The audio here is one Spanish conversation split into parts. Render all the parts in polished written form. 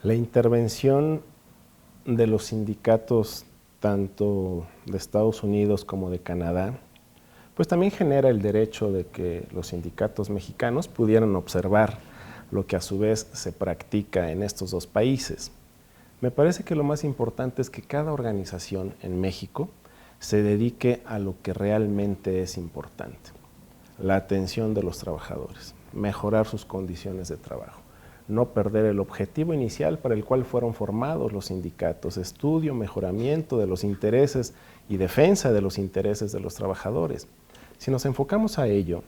La intervención de los sindicatos tanto de Estados Unidos como de Canadá, pues también genera el derecho de que los sindicatos mexicanos pudieran observar lo que a su vez se practica en estos dos países. Me parece que lo más importante es que cada organización en México se dedique a lo que realmente es importante: la atención de los trabajadores, mejorar sus condiciones de trabajo, no perder el objetivo inicial para el cual fueron formados los sindicatos: estudio, mejoramiento de los intereses y defensa de los intereses de los trabajadores. Si nos enfocamos a ello,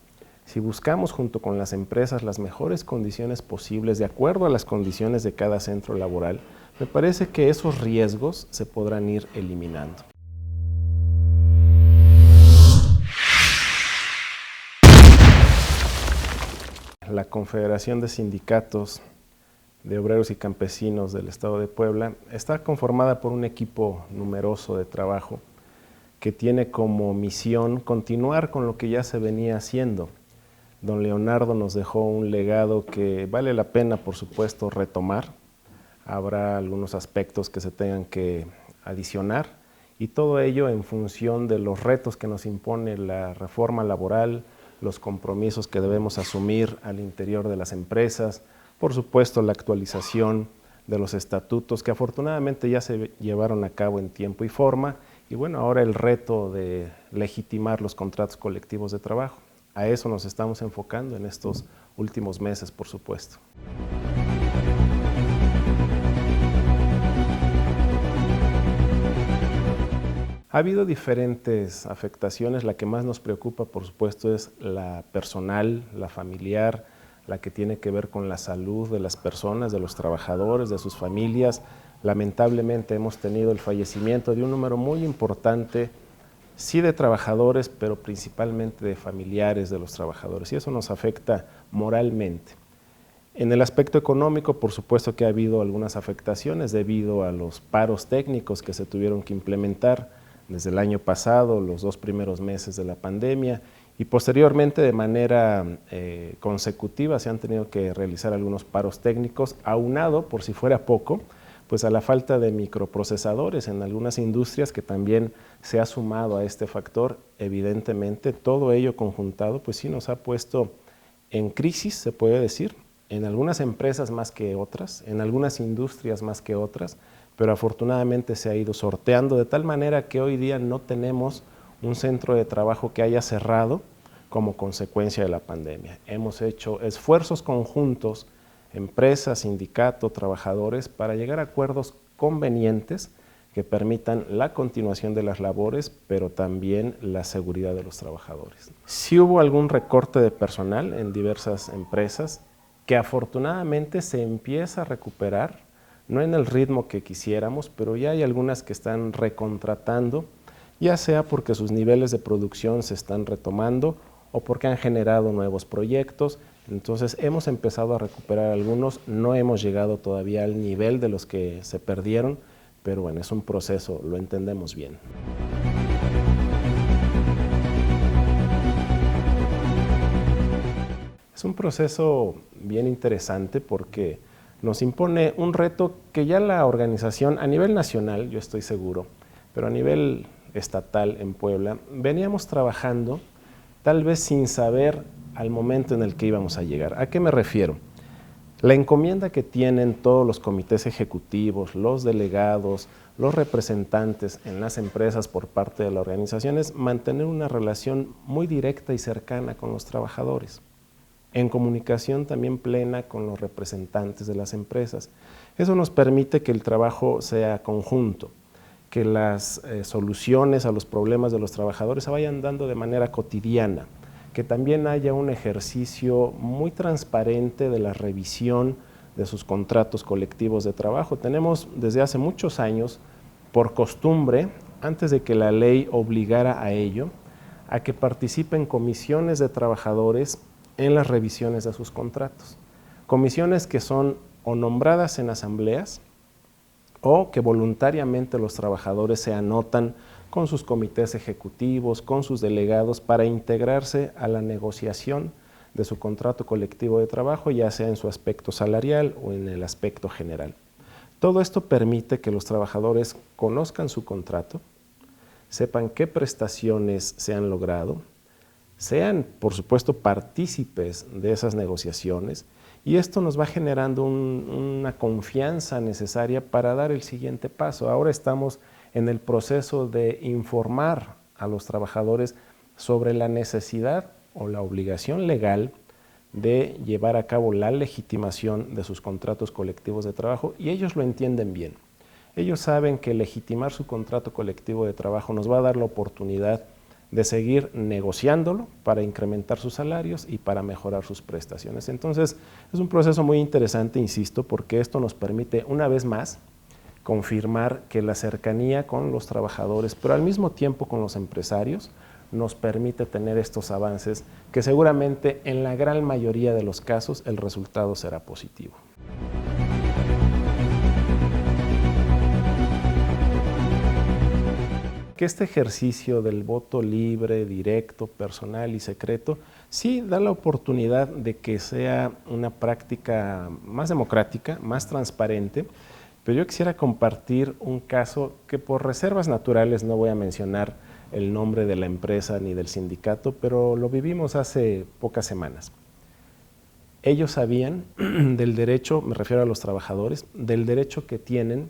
si buscamos junto con las empresas las mejores condiciones posibles de acuerdo a las condiciones de cada centro laboral, me parece que esos riesgos se podrán ir eliminando. La Confederación de Sindicatos de Obreros y Campesinos del Estado de Puebla está conformada por un equipo numeroso de trabajo que tiene como misión continuar con lo que ya se venía haciendo. Don Leonardo nos dejó un legado que vale la pena, por supuesto, retomar. Habrá algunos aspectos que se tengan que adicionar, y todo ello en función de los retos que nos impone la reforma laboral, los compromisos que debemos asumir al interior de las empresas, por supuesto la actualización de los estatutos que afortunadamente ya se llevaron a cabo en tiempo y forma, y bueno, ahora el reto de legitimar los contratos colectivos de trabajo. A eso nos estamos enfocando en estos últimos meses, por supuesto. Ha habido diferentes afectaciones. La que más nos preocupa, por supuesto, es la personal, la familiar, la que tiene que ver con la salud de las personas, de los trabajadores, de sus familias. Lamentablemente hemos tenido el fallecimiento de un número muy importante, sí de trabajadores, pero principalmente de familiares de los trabajadores, y eso nos afecta moralmente. En el aspecto económico, por supuesto que ha habido algunas afectaciones debido a los paros técnicos que se tuvieron que implementar desde el año pasado, los 2 primeros meses de la pandemia, y posteriormente de manera consecutiva se han tenido que realizar algunos paros técnicos, aunado, por si fuera poco, pues a la falta de microprocesadores en algunas industrias, que también se ha sumado a este factor. Evidentemente, todo ello conjuntado, pues sí nos ha puesto en crisis, se puede decir, en algunas empresas más que otras, en algunas industrias más que otras, pero afortunadamente se ha ido sorteando de tal manera que hoy día no tenemos un centro de trabajo que haya cerrado como consecuencia de la pandemia. Hemos hecho esfuerzos conjuntos, empresas, sindicato, trabajadores, para llegar a acuerdos convenientes que permitan la continuación de las labores, pero también la seguridad de los trabajadores. Sí hubo algún recorte de personal en diversas empresas que afortunadamente se empieza a recuperar, no en el ritmo que quisiéramos, pero ya hay algunas que están recontratando, ya sea porque sus niveles de producción se están retomando o porque han generado nuevos proyectos. Entonces hemos empezado a recuperar algunos, no hemos llegado todavía al nivel de los que se perdieron, pero bueno, es un proceso, lo entendemos bien. Es un proceso bien interesante porque nos impone un reto que ya la organización a nivel nacional, yo estoy seguro, pero a nivel estatal en Puebla, veníamos trabajando tal vez sin saber al momento en el que íbamos a llegar. ¿A qué me refiero? La encomienda que tienen todos los comités ejecutivos, los delegados, los representantes en las empresas por parte de la organización es mantener una relación muy directa y cercana con los trabajadores, en comunicación también plena con los representantes de las empresas. Eso nos permite que el trabajo sea conjunto, que las soluciones a los problemas de los trabajadores se vayan dando de manera cotidiana, que también haya un ejercicio muy transparente de la revisión de sus contratos colectivos de trabajo. Tenemos desde hace muchos años, por costumbre, antes de que la ley obligara a ello, a que participen comisiones de trabajadores en las revisiones de sus contratos. Comisiones que son o nombradas en asambleas o que voluntariamente los trabajadores se anotan con sus comités ejecutivos, con sus delegados, para integrarse a la negociación de su contrato colectivo de trabajo, ya sea en su aspecto salarial o en el aspecto general. Todo esto permite que los trabajadores conozcan su contrato, sepan qué prestaciones se han logrado, sean, por supuesto, partícipes de esas negociaciones, y esto nos va generando una confianza necesaria para dar el siguiente paso. Ahora estamos en el proceso de informar a los trabajadores sobre la necesidad o la obligación legal de llevar a cabo la legitimación de sus contratos colectivos de trabajo, y ellos lo entienden bien. Ellos saben que legitimar su contrato colectivo de trabajo nos va a dar la oportunidad de seguir negociándolo para incrementar sus salarios y para mejorar sus prestaciones. Entonces, es un proceso muy interesante, insisto, porque esto nos permite, una vez más, confirmar que la cercanía con los trabajadores, pero al mismo tiempo con los empresarios, nos permite tener estos avances que seguramente en la gran mayoría de los casos el resultado será positivo. Que este ejercicio del voto libre, directo, personal y secreto, sí da la oportunidad de que sea una práctica más democrática, más transparente, pero yo quisiera compartir un caso que por reservas naturales no voy a mencionar el nombre de la empresa ni del sindicato, pero lo vivimos hace pocas semanas. Ellos sabían del derecho, me refiero a los trabajadores, del derecho que tienen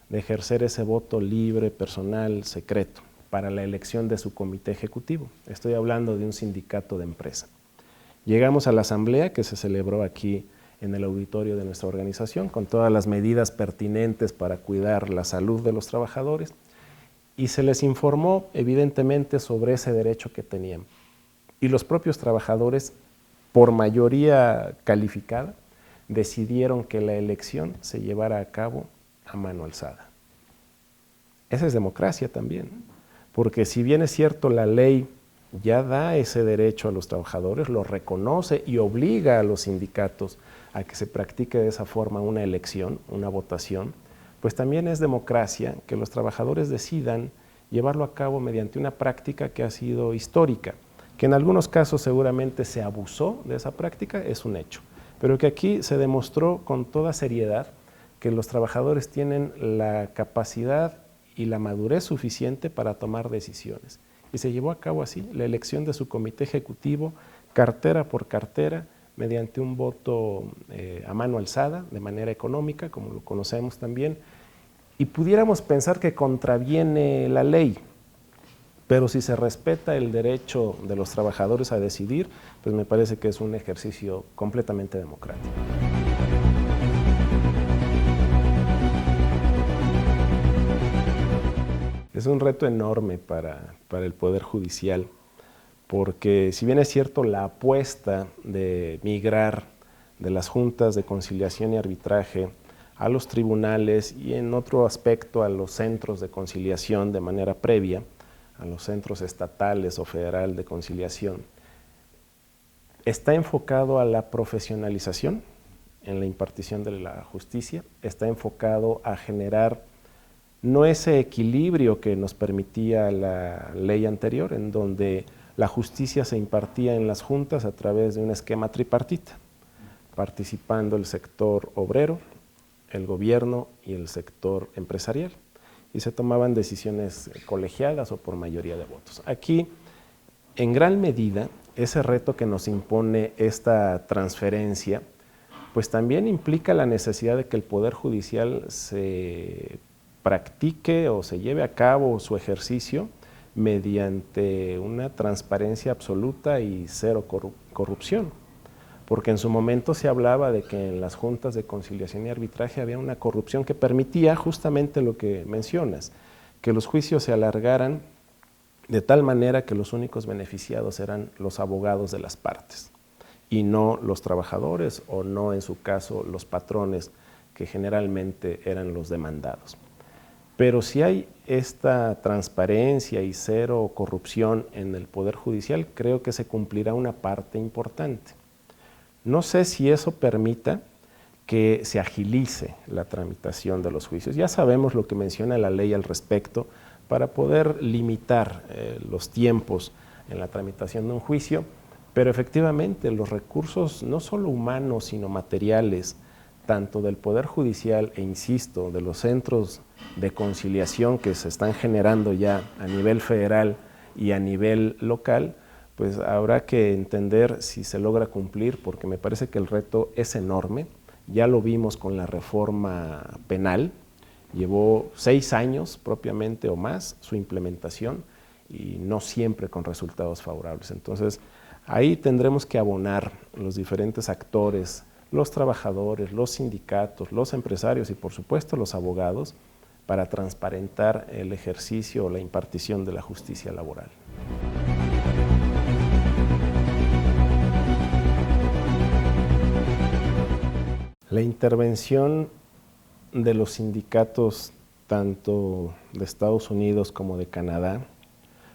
de ejercer ese voto libre, personal, secreto, para la elección de su comité ejecutivo. Estoy hablando de un sindicato de empresa. Llegamos a la asamblea que se celebró aquí en el auditorio de nuestra organización, con todas las medidas pertinentes para cuidar la salud de los trabajadores, y se les informó evidentemente sobre ese derecho que tenían. Y los propios trabajadores, por mayoría calificada, decidieron que la elección se llevara a cabo a mano alzada. Esa es democracia también, porque si bien es cierto la ley ya da ese derecho a los trabajadores, lo reconoce y obliga a los sindicatos a que se practique de esa forma una elección, una votación, pues también es democracia que los trabajadores decidan llevarlo a cabo mediante una práctica que ha sido histórica, que en algunos casos seguramente se abusó de esa práctica, es un hecho, pero que aquí se demostró con toda seriedad que los trabajadores tienen la capacidad y la madurez suficiente para tomar decisiones. Y se llevó a cabo así la elección de su comité ejecutivo, cartera por cartera, mediante un voto a mano alzada, de manera económica, como lo conocemos también, y pudiéramos pensar que contraviene la ley, pero si se respeta el derecho de los trabajadores a decidir, pues me parece que es un ejercicio completamente democrático. Es un reto enorme para el Poder Judicial, porque si bien es cierto la apuesta de migrar de las juntas de conciliación y arbitraje a los tribunales y en otro aspecto a los centros de conciliación de manera previa, a los centros estatales o federal de conciliación, está enfocado a la profesionalización en la impartición de la justicia, está enfocado a generar no ese equilibrio que nos permitía la ley anterior, en donde la justicia se impartía en las juntas a través de un esquema tripartita, participando el sector obrero, el gobierno y el sector empresarial, y se tomaban decisiones colegiadas o por mayoría de votos. Aquí, en gran medida, ese reto que nos impone esta transferencia, pues también implica la necesidad de que el Poder Judicial se practique o se lleve a cabo su ejercicio mediante una transparencia absoluta y cero corrupción. Porque en su momento se hablaba de que en las juntas de conciliación y arbitraje había una corrupción que permitía justamente lo que mencionas, que los juicios se alargaran de tal manera que los únicos beneficiados eran los abogados de las partes y no los trabajadores o no, en su caso, los patrones, que generalmente eran los demandados. Pero si hay esta transparencia y cero corrupción en el Poder Judicial, creo que se cumplirá una parte importante. No sé si eso permita que se agilice la tramitación de los juicios. Ya sabemos lo que menciona la ley al respecto para poder limitar los tiempos en la tramitación de un juicio, pero efectivamente los recursos no solo humanos, sino materiales tanto del Poder Judicial e, insisto, de los centros de conciliación que se están generando ya a nivel federal y a nivel local, pues habrá que entender si se logra cumplir, porque me parece que el reto es enorme. Ya lo vimos con la reforma penal, llevó 6 años propiamente o más su implementación y no siempre con resultados favorables. Entonces, ahí tendremos que abonar los diferentes actores, los trabajadores, los sindicatos, los empresarios y por supuesto los abogados para transparentar el ejercicio o la impartición de la justicia laboral. La intervención de los sindicatos tanto de Estados Unidos como de Canadá,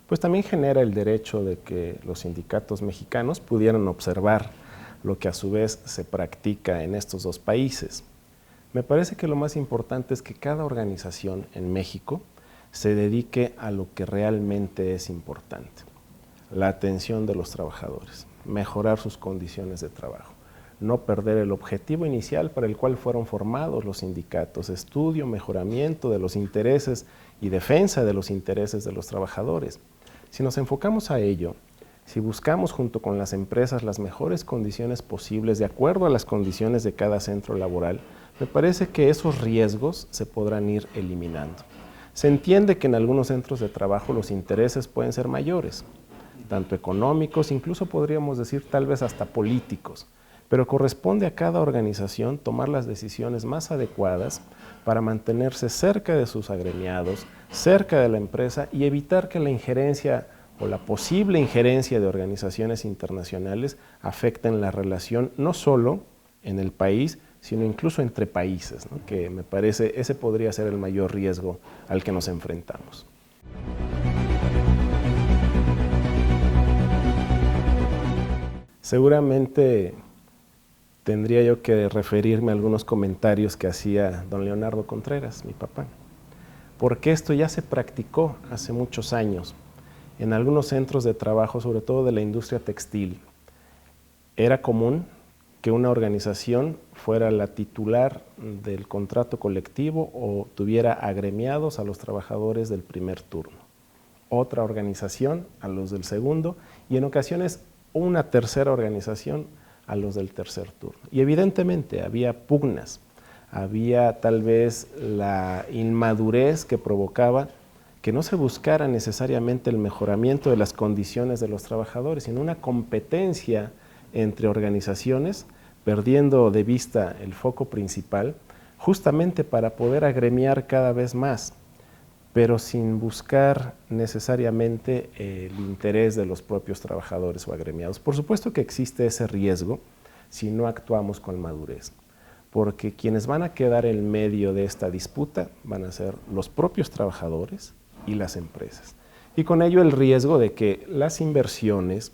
pues también genera el derecho de que los sindicatos mexicanos pudieran observar lo que a su vez se practica en estos dos países. Me parece que lo más importante es que cada organización en México se dedique a lo que realmente es importante: la atención de los trabajadores, mejorar sus condiciones de trabajo, no perder el objetivo inicial para el cual fueron formados los sindicatos: estudio, mejoramiento de los intereses y defensa de los intereses de los trabajadores. Si nos enfocamos a ello, si buscamos junto con las empresas las mejores condiciones posibles de acuerdo a las condiciones de cada centro laboral, me parece que esos riesgos se podrán ir eliminando. Se entiende que en algunos centros de trabajo los intereses pueden ser mayores, tanto económicos, incluso podríamos decir tal vez hasta políticos, pero corresponde a cada organización tomar las decisiones más adecuadas para mantenerse cerca de sus agremiados, cerca de la empresa y evitar que la injerencia o la posible injerencia de organizaciones internacionales afecten la relación no solo en el país, sino incluso entre países, ¿no? Que me parece ese podría ser el mayor riesgo al que nos enfrentamos. Seguramente tendría yo que referirme a algunos comentarios que hacía don Leonardo Contreras, mi papá, porque esto ya se practicó hace muchos años en algunos centros de trabajo, sobre todo de la industria textil. Era común que una organización fuera la titular del contrato colectivo o tuviera agremiados a los trabajadores del primer turno, otra organización a los del segundo y en ocasiones una tercera organización a los del tercer turno. Y evidentemente había pugnas, había tal vez la inmadurez que provocaba que no se buscara necesariamente el mejoramiento de las condiciones de los trabajadores, sino una competencia entre organizaciones, perdiendo de vista el foco principal, justamente para poder agremiar cada vez más, pero sin buscar necesariamente el interés de los propios trabajadores o agremiados. Por supuesto que existe ese riesgo si no actuamos con madurez, porque quienes van a quedar en medio de esta disputa van a ser los propios trabajadores y las empresas. Y con ello el riesgo de que las inversiones,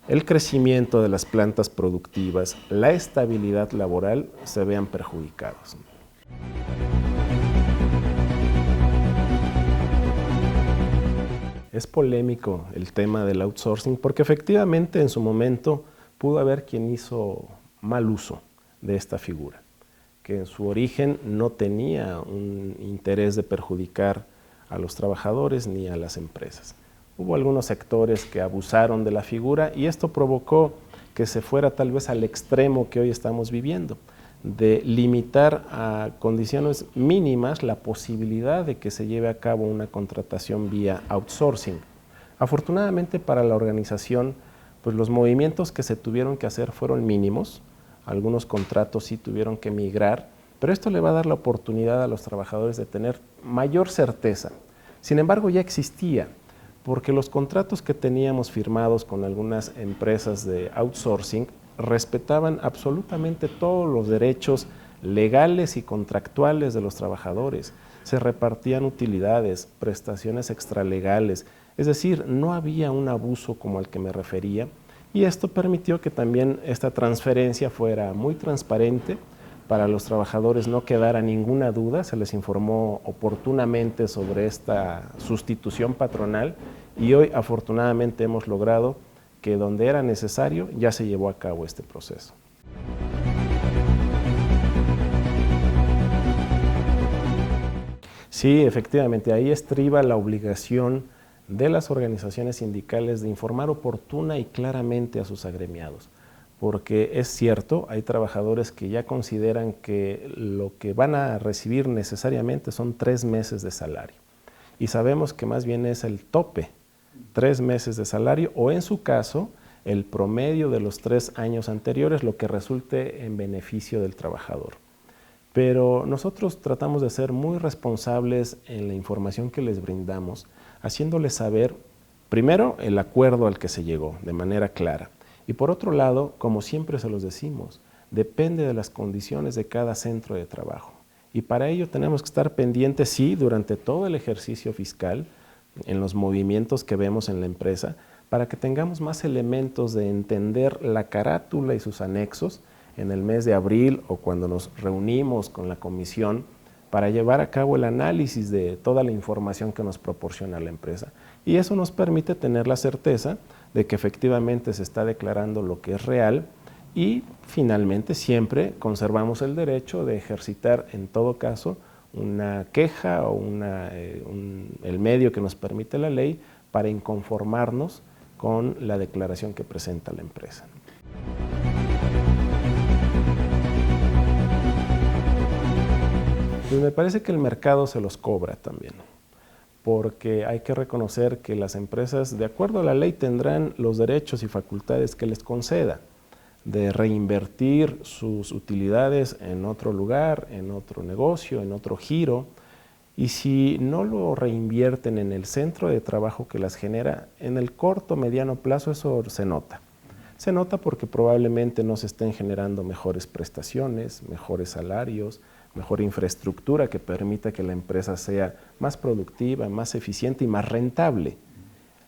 el crecimiento de las plantas productivas, la estabilidad laboral se vean perjudicados. Es polémico el tema del outsourcing porque efectivamente en su momento pudo haber quien hizo mal uso de esta figura, que en su origen no tenía un interés de perjudicar a los trabajadores ni a las empresas. Hubo algunos sectores que abusaron de la figura y esto provocó que se fuera tal vez al extremo que hoy estamos viviendo, de limitar a condiciones mínimas la posibilidad de que se lleve a cabo una contratación vía outsourcing. Afortunadamente para la organización, pues los movimientos que se tuvieron que hacer fueron mínimos, algunos contratos sí tuvieron que migrar, pero esto le va a dar la oportunidad a los trabajadores de tener mayor certeza. Sin embargo, ya existía, porque los contratos que teníamos firmados con algunas empresas de outsourcing respetaban absolutamente todos los derechos legales y contractuales de los trabajadores. Se repartían utilidades, prestaciones extralegales, es decir, no había un abuso como al que me refería, y esto permitió que también esta transferencia fuera muy transparente. Para los trabajadores no quedara ninguna duda, se les informó oportunamente sobre esta sustitución patronal y hoy afortunadamente hemos logrado que donde era necesario ya se llevó a cabo este proceso. Sí, efectivamente, ahí estriba la obligación de las organizaciones sindicales de informar oportuna y claramente a sus agremiados, porque es cierto, hay trabajadores que ya consideran que lo que van a recibir necesariamente son 3 meses de salario, y sabemos que más bien es el tope, 3 meses de salario, o en su caso, el promedio de los 3 años anteriores, lo que resulte en beneficio del trabajador. Pero nosotros tratamos de ser muy responsables en la información que les brindamos, haciéndoles saber, primero, el acuerdo al que se llegó de manera clara. Y por otro lado, como siempre se los decimos, depende de las condiciones de cada centro de trabajo. Y para ello tenemos que estar pendientes, sí, durante todo el ejercicio fiscal, en los movimientos que vemos en la empresa, para que tengamos más elementos de entender la carátula y sus anexos en el mes de abril o cuando nos reunimos con la comisión para llevar a cabo el análisis de toda la información que nos proporciona la empresa. Y eso nos permite tener la certeza de que efectivamente se está declarando lo que es real y finalmente siempre conservamos el derecho de ejercitar en todo caso una queja o el medio que nos permite la ley para inconformarnos con la declaración que presenta la empresa. Pues me parece que el mercado se los cobra también, porque hay que reconocer que las empresas, de acuerdo a la ley, tendrán los derechos y facultades que les conceda de reinvertir sus utilidades en otro lugar, en otro negocio, en otro giro, y si no lo reinvierten en el centro de trabajo que las genera, en el corto o mediano plazo eso se nota. Se nota porque probablemente no se estén generando mejores prestaciones, mejores salarios, mejor infraestructura que permita que la empresa sea más productiva, más eficiente y más rentable.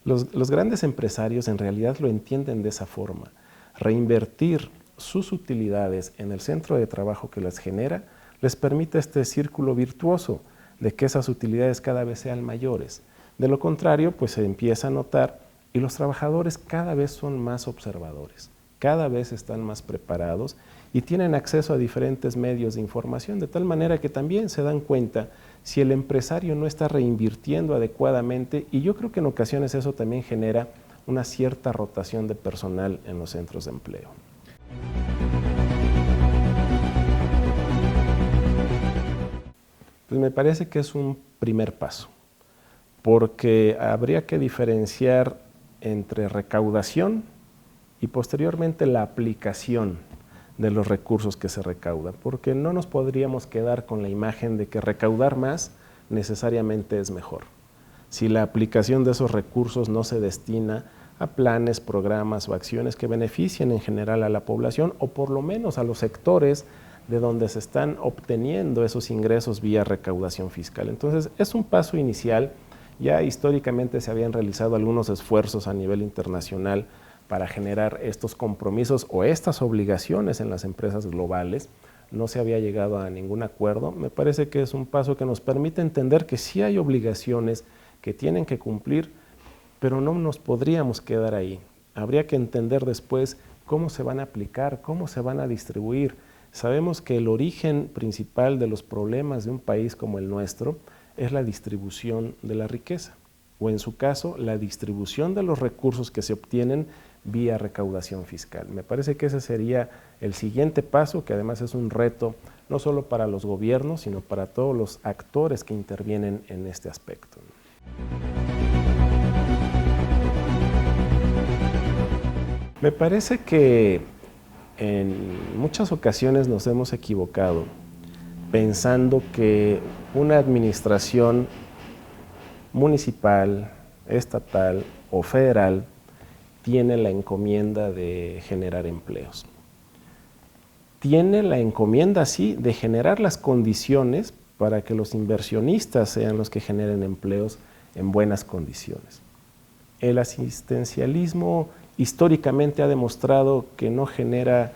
Los grandes empresarios en realidad lo entienden de esa forma. Reinvertir sus utilidades en el centro de trabajo que las genera les permite este círculo virtuoso de que esas utilidades cada vez sean mayores. De lo contrario, pues se empieza a notar y los trabajadores cada vez son más observadores, cada vez están más preparados y tienen acceso a diferentes medios de información, de tal manera que también se dan cuenta si el empresario no está reinvirtiendo adecuadamente, y yo creo que en ocasiones eso también genera una cierta rotación de personal en los centros de empleo. Pues me parece que es un primer paso, porque habría que diferenciar entre recaudación y posteriormente la aplicación de los recursos que se recaudan, porque no nos podríamos quedar con la imagen de que recaudar más necesariamente es mejor. Si la aplicación de esos recursos no se destina a planes, programas o acciones que beneficien en general a la población o por lo menos a los sectores de donde se están obteniendo esos ingresos vía recaudación fiscal. Entonces es un paso inicial. Ya históricamente se habían realizado algunos esfuerzos a nivel internacional para generar estos compromisos o estas obligaciones en las empresas globales. No se había llegado a ningún acuerdo. Me parece que es un paso que nos permite entender que sí hay obligaciones que tienen que cumplir, pero no nos podríamos quedar ahí. Habría que entender después cómo se van a aplicar, cómo se van a distribuir. Sabemos que el origen principal de los problemas de un país como el nuestro es la distribución de la riqueza, o en su caso, la distribución de los recursos que se obtienen vía recaudación fiscal. Me parece que ese sería el siguiente paso, que además es un reto no solo para los gobiernos, sino para todos los actores que intervienen en este aspecto. Me parece que en muchas ocasiones nos hemos equivocado pensando que una administración municipal, estatal o federal tiene la encomienda de generar empleos. Tiene la encomienda, sí, de generar las condiciones para que los inversionistas sean los que generen empleos en buenas condiciones. El asistencialismo históricamente ha demostrado que no genera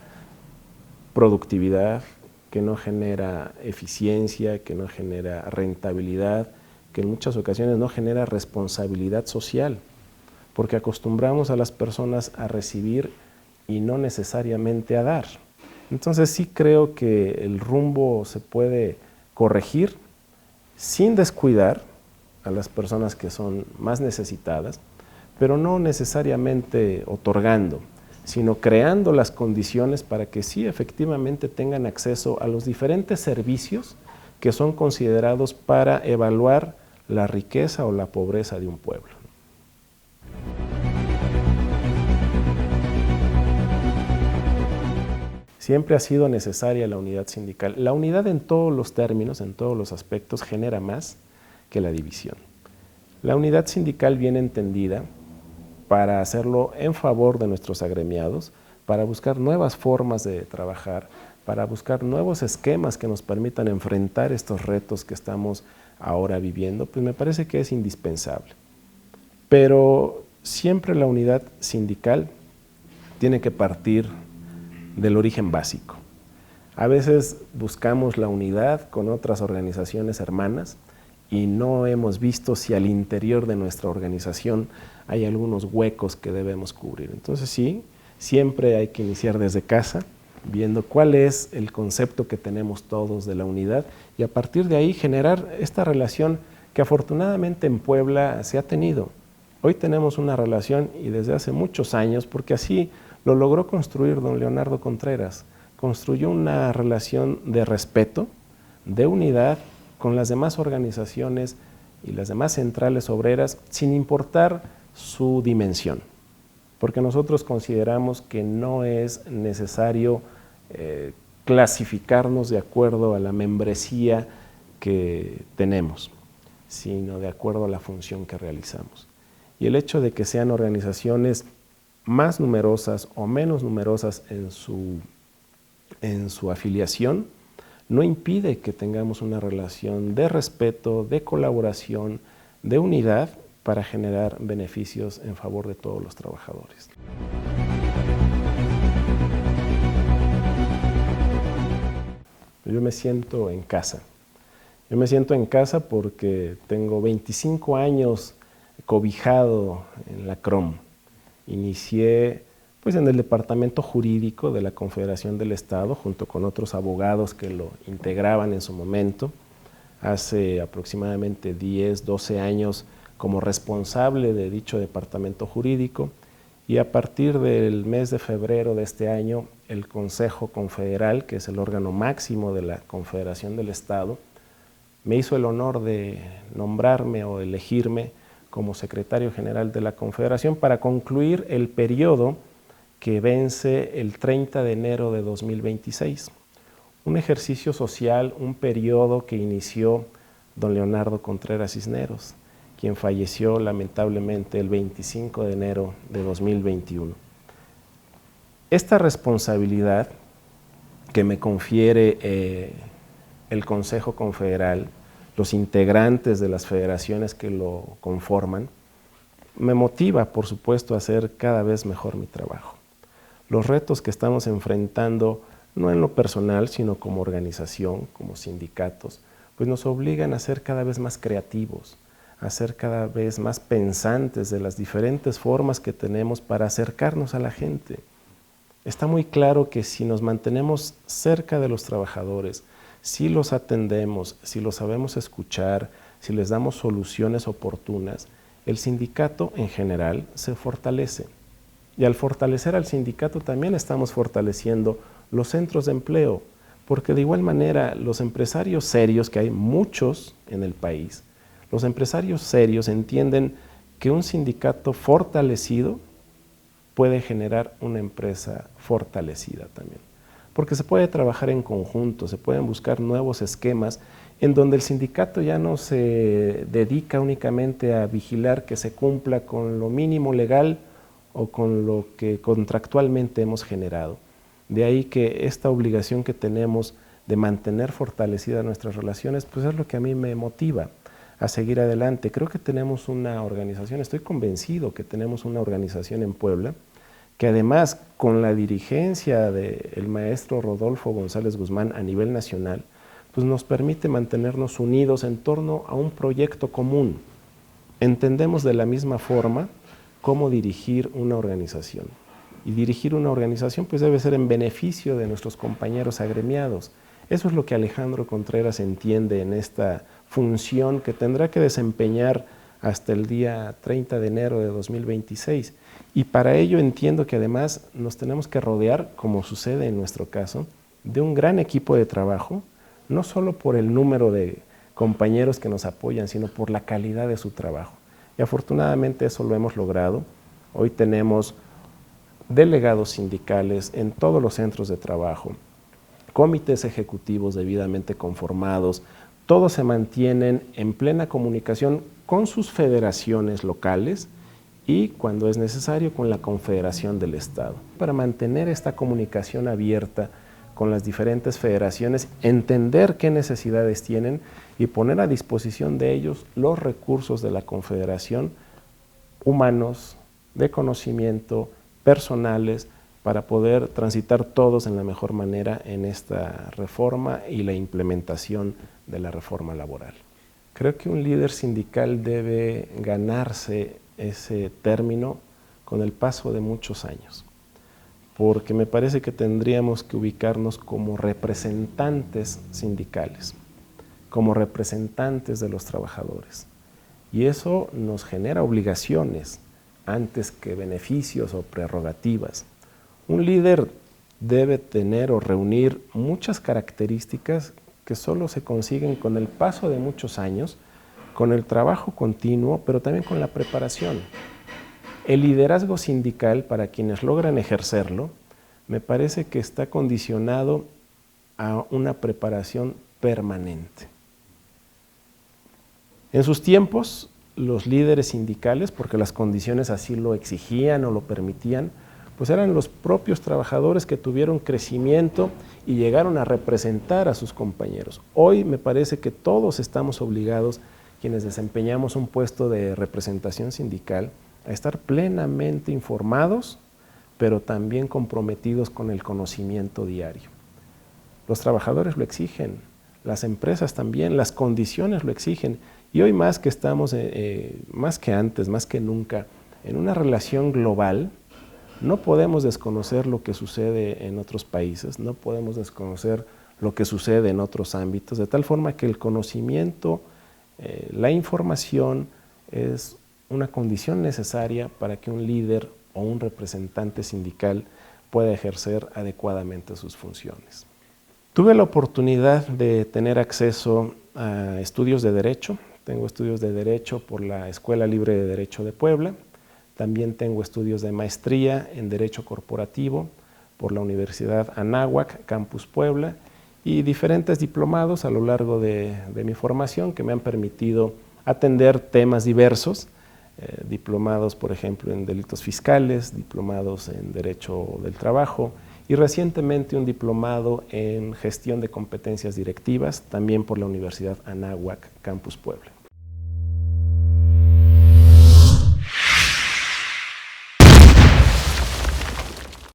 productividad, que no genera eficiencia, que no genera rentabilidad, que en muchas ocasiones no genera responsabilidad social, porque acostumbramos a las personas a recibir y no necesariamente a dar. Entonces sí creo que el rumbo se puede corregir sin descuidar a las personas que son más necesitadas, pero no necesariamente otorgando, sino creando las condiciones para que sí efectivamente tengan acceso a los diferentes servicios que son considerados para evaluar la riqueza o la pobreza de un pueblo. Siempre ha sido necesaria la unidad sindical. La unidad en todos los términos, en todos los aspectos, genera más que la división. La unidad sindical bien entendida para hacerlo en favor de nuestros agremiados, para buscar nuevas formas de trabajar, para buscar nuevos esquemas que nos permitan enfrentar estos retos que estamos ahora viviendo, pues me parece que es indispensable. Pero siempre la unidad sindical tiene que partir del origen básico. A veces buscamos la unidad con otras organizaciones hermanas y no hemos visto si al interior de nuestra organización hay algunos huecos que debemos cubrir. Entonces sí, siempre hay que iniciar desde casa, viendo cuál es el concepto que tenemos todos de la unidad y a partir de ahí generar esta relación que afortunadamente en Puebla se ha tenido. Hoy tenemos una relación y desde hace muchos años, porque así lo logró construir don Leonardo Contreras, construyó una relación de respeto, de unidad con las demás organizaciones y las demás centrales obreras, sin importar su dimensión, porque nosotros consideramos que no es necesario clasificarnos de acuerdo a la membresía que tenemos, sino de acuerdo a la función que realizamos. Y el hecho de que sean organizaciones más numerosas o menos numerosas en su afiliación, no impide que tengamos una relación de respeto, de colaboración, de unidad para generar beneficios en favor de todos los trabajadores. Yo me siento en casa. Yo me siento en casa porque tengo 25 años cobijado en la CROM. Inicié pues, en el departamento jurídico de la Confederación del Estado, junto con otros abogados que lo integraban en su momento. Hace aproximadamente 10, 12 años como responsable de dicho departamento jurídico y a partir del mes de febrero de este año, el Consejo Confederal, que es el órgano máximo de la Confederación del Estado, me hizo el honor de nombrarme o elegirme como secretario general de la Confederación para concluir el periodo que vence el 30 de enero de 2026. Un ejercicio social, un periodo que inició don Leonardo Contreras Cisneros, quien falleció lamentablemente el 25 de enero de 2021. Esta responsabilidad que me confiere el Consejo Confederal, los integrantes de las federaciones que lo conforman, me motiva, por supuesto, a hacer cada vez mejor mi trabajo. Los retos que estamos enfrentando, no en lo personal, sino como organización, como sindicatos, pues nos obligan a ser cada vez más creativos, a ser cada vez más pensantes de las diferentes formas que tenemos para acercarnos a la gente. Está muy claro que si nos mantenemos cerca de los trabajadores, si los atendemos, si los sabemos escuchar, si les damos soluciones oportunas, el sindicato en general se fortalece. Y al fortalecer al sindicato también estamos fortaleciendo los centros de empleo, porque de igual manera los empresarios serios, que hay muchos en el país, los empresarios serios entienden que un sindicato fortalecido puede generar una empresa fortalecida también. Porque se puede trabajar en conjunto, se pueden buscar nuevos esquemas en donde el sindicato ya no se dedica únicamente a vigilar que se cumpla con lo mínimo legal o con lo que contractualmente hemos generado. De ahí que esta obligación que tenemos de mantener fortalecidas nuestras relaciones, pues es lo que a mí me motiva a seguir adelante. Creo que tenemos una organización, estoy convencido que tenemos una organización en Puebla, que además con la dirigencia del maestro Rodolfo González Guzmán a nivel nacional, pues nos permite mantenernos unidos en torno a un proyecto común. Entendemos de la misma forma cómo dirigir una organización. Y dirigir una organización pues debe ser en beneficio de nuestros compañeros agremiados. Eso es lo que Alejandro Contreras entiende en esta función que tendrá que desempeñar hasta el día 30 de enero de 2026. Y para ello entiendo que además nos tenemos que rodear, como sucede en nuestro caso, de un gran equipo de trabajo, no solo por el número de compañeros que nos apoyan, sino por la calidad de su trabajo. Y afortunadamente eso lo hemos logrado. Hoy tenemos delegados sindicales en todos los centros de trabajo, comités ejecutivos debidamente conformados, todos se mantienen en plena comunicación con sus federaciones locales y, cuando es necesario, con la Confederación del Estado. Para mantener esta comunicación abierta con las diferentes federaciones, entender qué necesidades tienen y poner a disposición de ellos los recursos de la Confederación, humanos, de conocimiento, personales, para poder transitar todos en la mejor manera en esta reforma y la implementación de la reforma laboral. Creo que un líder sindical debe ganarse ese término con el paso de muchos años, porque me parece que tendríamos que ubicarnos como representantes sindicales, como representantes de los trabajadores. Y eso nos genera obligaciones antes que beneficios o prerrogativas. Un líder debe tener o reunir muchas características que solo se consiguen con el paso de muchos años, con el trabajo continuo, pero también con la preparación. El liderazgo sindical, para quienes logran ejercerlo, me parece que está condicionado a una preparación permanente. En sus tiempos, los líderes sindicales, porque las condiciones así lo exigían o lo permitían, pues eran los propios trabajadores que tuvieron crecimiento y llegaron a representar a sus compañeros. Hoy me parece que todos estamos obligados, quienes desempeñamos un puesto de representación sindical, a estar plenamente informados, pero también comprometidos con el conocimiento diario. Los trabajadores lo exigen, las empresas también, las condiciones lo exigen, y hoy más que estamos, más que antes, más que nunca, en una relación global. No podemos desconocer lo que sucede en otros países, no podemos desconocer lo que sucede en otros ámbitos, de tal forma que el conocimiento, la información es una condición necesaria para que un líder o un representante sindical pueda ejercer adecuadamente sus funciones. Tuve la oportunidad de tener acceso a estudios de Derecho. Tengo estudios de Derecho por la Escuela Libre de Derecho de Puebla. También tengo estudios de maestría en Derecho Corporativo por la Universidad Anáhuac, Campus Puebla, y diferentes diplomados a lo largo de mi formación que me han permitido atender temas diversos, diplomados, por ejemplo, en delitos fiscales, diplomados en Derecho del Trabajo y recientemente un diplomado en Gestión de Competencias Directivas, también por la Universidad Anáhuac, Campus Puebla.